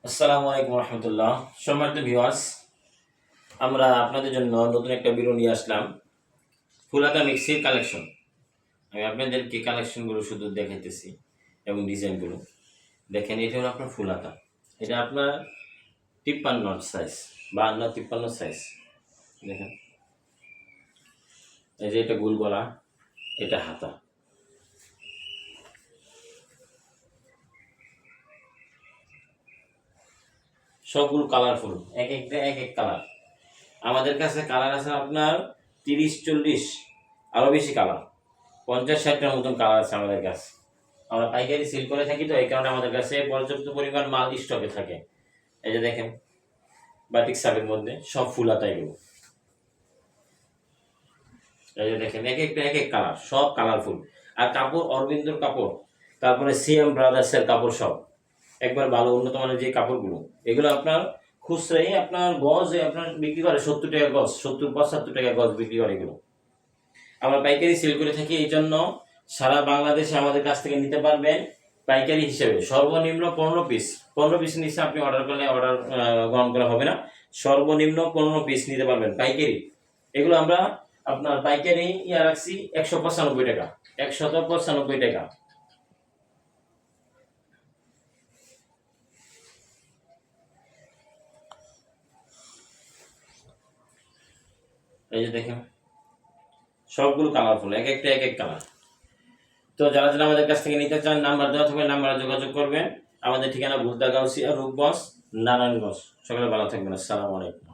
আসসালামু আলাইকুম রহমতুল্লাহ। সম্মানিত ভিউয়ার্স, আমরা আপনাদের জন্য নতুন একটা ভিডিও নিয়ে আসলাম। ফুলাতা মিক্সির কালেকশন। আমি আপনাদেরকে কালেকশনগুলো শুধু দেখাইতেছি এবং ডিজাইনগুলো দেখেন। এটা হলো আপনার ফুলাতা। এটা আপনার 53 সাইজ, 52-53 সাইজ। দেখেন, এই যে এটা গোল গলা, এটা হাতা। সবগুলো কালারফুল, এক একটা এক এক কালার। আমাদের কাছে কালার আছে আপনার 30-40, আরও বেশি কালার, 50-60টার মতন কালার আছে আমাদের কাছে। আমরা পাইকারি সেল করে থাকি, তো এই কারণে আমাদের কাছে পর্যাপ্ত পরিমাণ মাল স্টকে থাকে। এই যে দেখেন, বাটিক সাবের মধ্যে সব ফুল হাতা এগুলো। এই যে দেখেন, এক একটা এক এক কালার, সব কালারফুল। আর কাপড় অরবিন্দর কাপড়, তারপরে সিএম ব্রাদার্সের কাপড়, সব একবার ভালো উন্নত মানের যে কাপড়গুলো, এগুলো আপনার খুচরাই আপনার গজে আপনার বিক্রি করে 70 টাকা গজ, 70-75 টাকা গজ বিক্রি করে এগুলো। আমরা পাইকারি সেল করে থাকি, এই জন্য সারা বাংলাদেশে আমাদের কাছ থেকে নিতে পারবেন পাইকারি হিসেবে। সর্বনিম্ন 15 পিস, 15 পিস নিচে আপনি অর্ডার করলে অর্ডার গ্রহণ করা হবে না। সর্বনিম্ন 15 পিস নিতে পারবেন পাইকারি। এগুলো আমরা আপনার পাইকারি রাখছি 195 টাকা, 195 টাকা। এই যে দেখেন, সবগুলো কালারফুল, এক একটা এক এক কালার। তো যারা যারা আমাদের কাছ থেকে নিতে চান, নাম্বার দেওয়া থাকবে, নাম্বারে যোগাযোগ করবেন। আমাদের ঠিকানা ভুলতা গাউসিয়া, রূপগঞ্জ, নারায়ণগঞ্জ। সকলে ভালো থাকবেন। আসসালামু আলাইকুম।